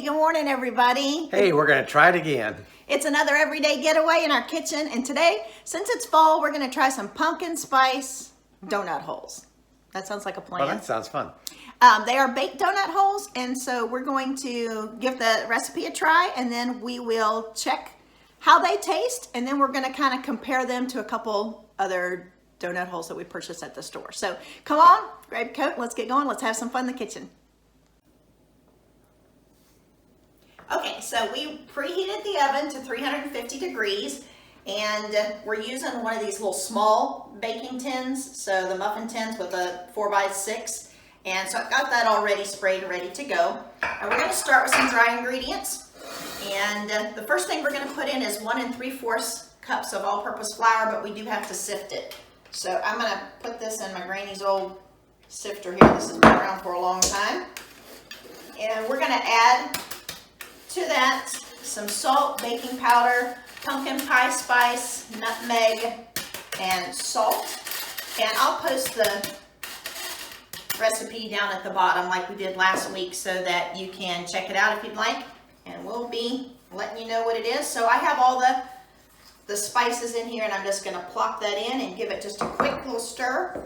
Hey, good morning, everybody. Hey, we're gonna try it again. It's another everyday getaway in our kitchen, and today, since it's fall, we're gonna try some pumpkin spice donut holes. That sounds like a plan. Well, that sounds fun. They are baked donut holes, and so we're going to give the recipe a try, and then we will check how they taste, and then we're gonna kind of compare them to a couple other donut holes that we purchased at the store. So come on, grab a coat, let's get going. Let's have some fun in the kitchen. Okay, so we preheated the oven to 350 degrees, and we're using one of these little small baking tins, so the muffin tins with a 4x6, and so I've got that already sprayed and ready to go. And we're going to start with some dry ingredients, and the first thing we're going to put in is 1 3/4 cups of all-purpose flour, but we do have to sift it. So I'm going to put this in my granny's old sifter here. This has been around for a long time, and we're going to add to that some salt, baking powder, pumpkin pie spice, nutmeg, and salt. And I'll post the recipe down at the bottom like we did last week so that you can check it out if you'd like. And we'll be letting you know what it is. So I have all the spices in here, and I'm just going to plop that in and give it just a quick little stir.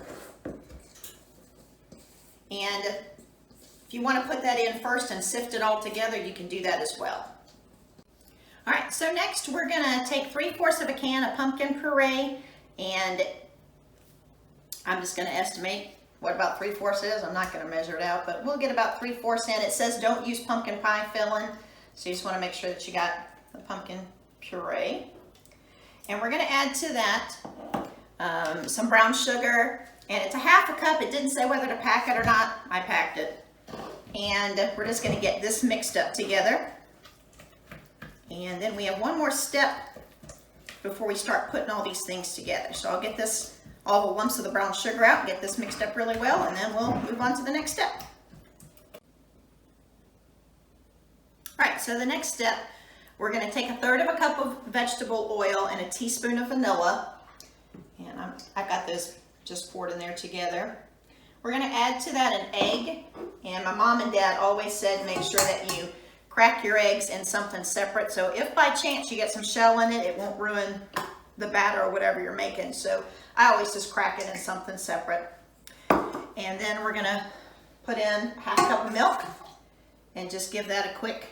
And if you want to put that in first and sift it all together, you can do that as well. All right, so next we're going to take 3/4 of a can of pumpkin puree, and I'm just going to estimate what about 3/4 is. I'm not going to measure it out, but we'll get about 3/4 in. It says don't use pumpkin pie filling, so you just want to make sure that you got the pumpkin puree. And we're going to add to that some brown sugar, and it's a 1/2 cup. It didn't say whether to pack it or not. I packed it. And we're just going to get this mixed up together. And then we have one more step before we start putting all these things together. So I'll get all the lumps of the brown sugar out, get this mixed up really well, and then we'll move on to the next step. All right, so the next step, we're going to take 1/3 cup of vegetable oil and a teaspoon of vanilla. And I've got those just poured in there together. We're going to add to that an egg, and my mom and dad always said make sure that you crack your eggs in something separate, so if by chance you get some shell in it, it won't ruin the batter or whatever you're making. So I always just crack it in something separate. And then we're going to put in 1/2 cup of milk and just give that a quick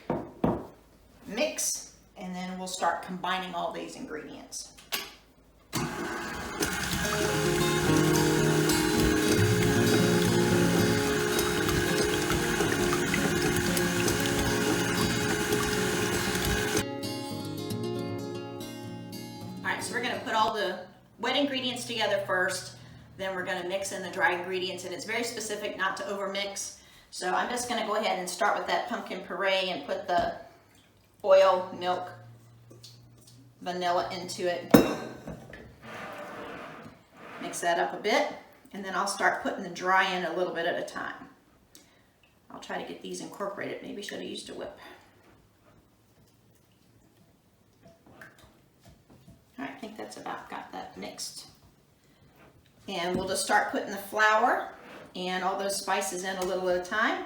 mix, and then we'll start combining all these ingredients. So we're going to put all the wet ingredients together first, then we're going to mix in the dry ingredients, and it's very specific not to overmix. So I'm just going to go ahead and start with that pumpkin puree and put the oil, milk, vanilla into it. Mix that up a bit, and then I'll start putting the dry in a little bit at a time. I'll try to get these incorporated. Maybe should have used a whip. All right, I think that's about got that mixed. And we'll just start putting the flour and all those spices in a little at a time.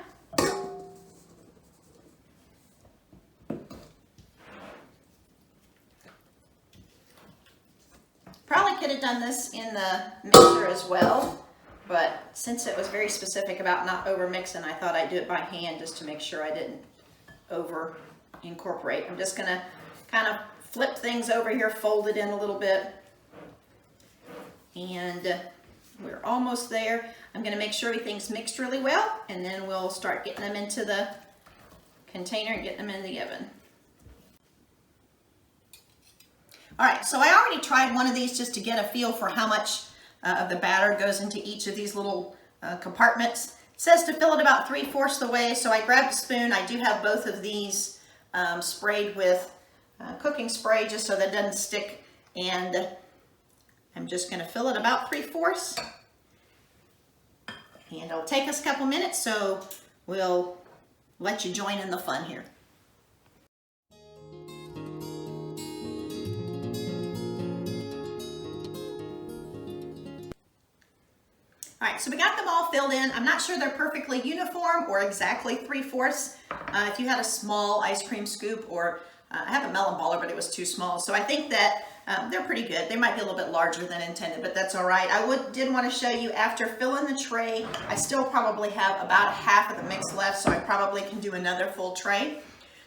Probably could have done this in the mixer as well, but since it was very specific about not over mixing, I thought I'd do it by hand just to make sure I didn't over incorporate. I'm just gonna kind of flip things over here, fold it in a little bit, and we're almost there. I'm going to make sure everything's mixed really well, and then we'll start getting them into the container and getting them in the oven. All right, so I already tried one of these just to get a feel for how much of the batter goes into each of these little compartments. It says to fill it about 3/4 the way, so I grabbed a spoon. I do have both of these sprayed with cooking spray just so that it doesn't stick, and I'm just going to fill it about 3/4, and it'll take us a couple minutes, so we'll let you join in the fun here. All right, so we got them all filled in. I'm not sure they're perfectly uniform or exactly 3/4. If you had a small ice cream scoop, or I have a melon baller, but it was too small. So I think that they're pretty good. They might be a little bit larger than intended, but that's all right. Did want to show you after filling the tray, I still probably have about half of the mix left, so I probably can do another full tray.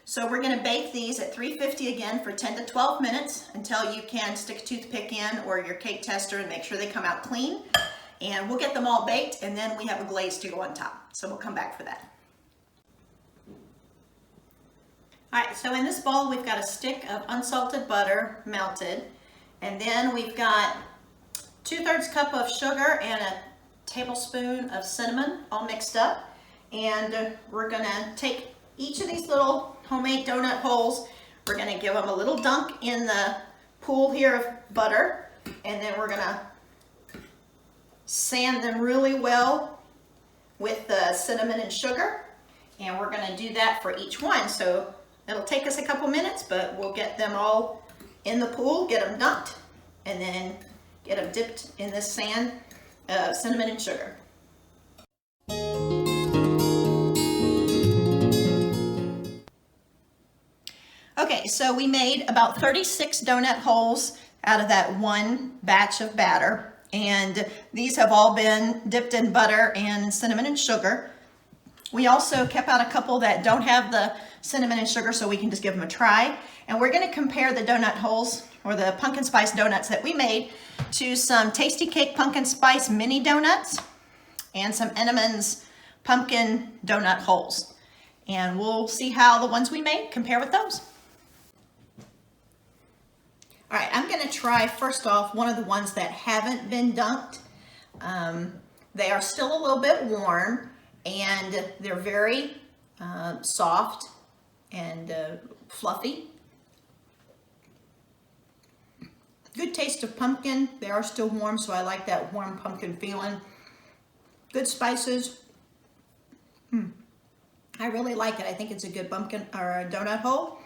So we're going to bake these at 350 again for 10 to 12 minutes until you can stick a toothpick in or your cake tester and make sure they come out clean. And we'll get them all baked, and then we have a glaze to go on top. So we'll come back for that. All right, so in this bowl, we've got a stick of unsalted butter melted, and then we've got 2/3 cup of sugar and a tablespoon of cinnamon all mixed up. And we're gonna take each of these little homemade donut holes, we're gonna give them a little dunk in the pool here of butter, and then we're gonna sand them really well with the cinnamon and sugar, and we're going to do that for each one. So it'll take us a couple minutes, but we'll get them all in the pool, get them dunked, and then get them dipped in this sand of cinnamon and sugar. Okay, so we made about 36 donut holes out of that one batch of batter. And these have all been dipped in butter and cinnamon and sugar. We also kept out a couple that don't have the cinnamon and sugar, so we can just give them a try. And we're going to compare the donut holes, or the pumpkin spice donuts that we made, to some Tasty Cake pumpkin spice mini donuts and some Entenmann's pumpkin donut holes. And we'll see how the ones we made compare with those. All right, I'm gonna try first off one of the ones that haven't been dunked. They are still a little bit warm, and they're very soft and fluffy. Good taste of pumpkin. They are still warm, so I like that warm pumpkin feeling. Good spices. I really like it. I think it's a good pumpkin or a donut hole,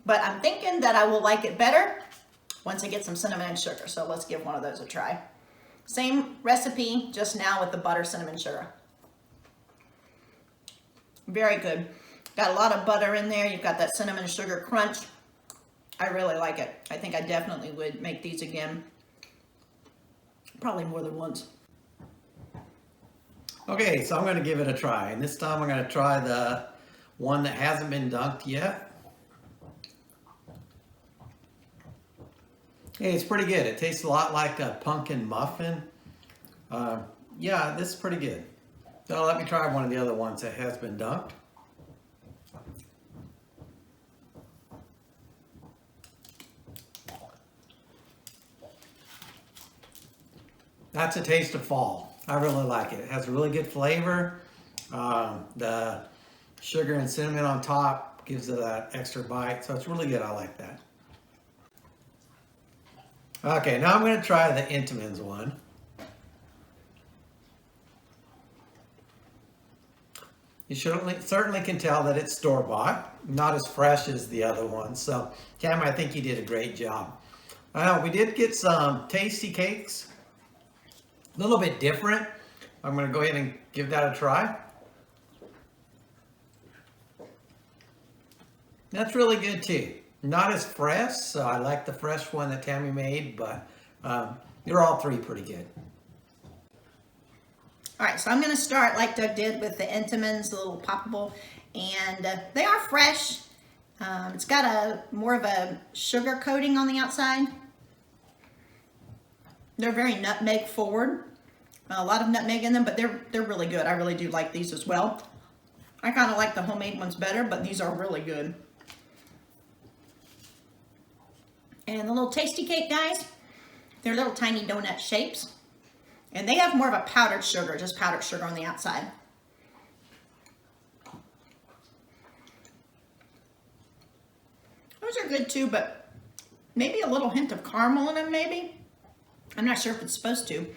but I'm thinking that I will like it better once I get some cinnamon and sugar. So let's give one of those a try. Same recipe, just now with the butter, cinnamon, sugar. Very good. Got a lot of butter in there. You've got that cinnamon and sugar crunch. I really like it. I think I definitely would make these again. Probably more than once. Okay, so I'm going to give it a try. And this time I'm going to try the one that hasn't been dunked yet. Hey, it's pretty good. It tastes a lot like a pumpkin muffin. Yeah, this is pretty good. So let me try one of the other ones that has been dunked. That's a taste of fall. I really like it. It has a really good flavor. The sugar and cinnamon on top gives it that extra bite. So it's really good. I like that. Okay, now I'm going to try the Entenmann's one. You certainly can tell that it's store-bought, not as fresh as the other ones. So, Cam, I think you did a great job. We did get some Tasty Cakes, a little bit different. I'm going to go ahead and give that a try. That's really good too. Not as fresh, so I like the fresh one that Tammy made, but they're all three pretty good. All right, so I'm going to start like Doug did with the Entenmann's, the little poppable, and they are fresh. It's got more of a sugar coating on the outside. They're very nutmeg forward. A lot of nutmeg in them, but they're really good. I really do like these as well. I kind of like the homemade ones better, but these are really good. And the little Tasty Cake guys, they're little tiny donut shapes. And they have more of a powdered sugar, just powdered sugar on the outside. Those are good too, but maybe a little hint of caramel in them maybe. I'm not sure if it's supposed to,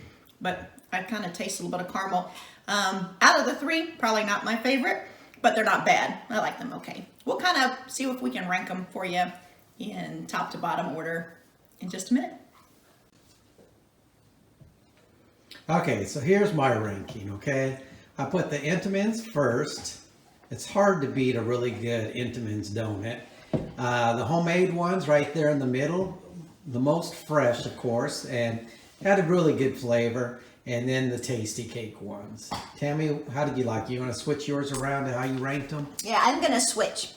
but I kind of taste a little bit of caramel. Out of the three, probably not my favorite, but they're not bad. I like them okay. We'll kind of see if we can rank them for you in top to bottom order in just a minute. Okay, so here's my ranking, okay? I put the Entenmann's first. It's hard to beat a really good Entenmann's donut. The homemade ones right there in the middle, the most fresh, of course, and had a really good flavor. And then the tasty cake ones. Tammy, how did you like? You want to switch yours around to how you ranked them? Yeah, I'm gonna switch.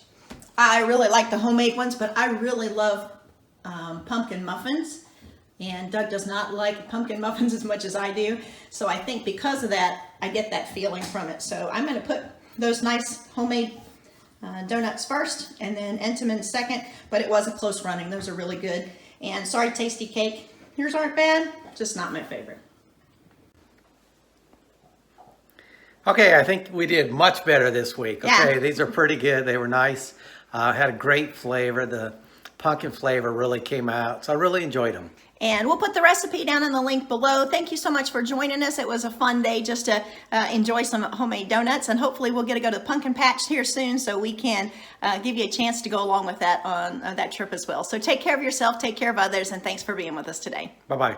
I really like the homemade ones, but I really love pumpkin muffins. And Doug does not like pumpkin muffins as much as I do. So I think because of that, I get that feeling from it. So I'm gonna put those nice homemade donuts first, and then Entenmann second, but it was a close running. Those are really good. And sorry, tasty cake, yours aren't bad, just not my favorite. Okay, I think we did much better this week. Okay, Yeah. these are pretty good. They were nice. Had a great flavor. The pumpkin flavor really came out. So I really enjoyed them. And we'll put the recipe down in the link below. Thank you so much for joining us. It was a fun day just to enjoy some homemade donuts. And hopefully we'll get to go to the pumpkin patch here soon so we can give you a chance to go along with that on that trip as well. So take care of yourself, take care of others, and thanks for being with us today. Bye-bye.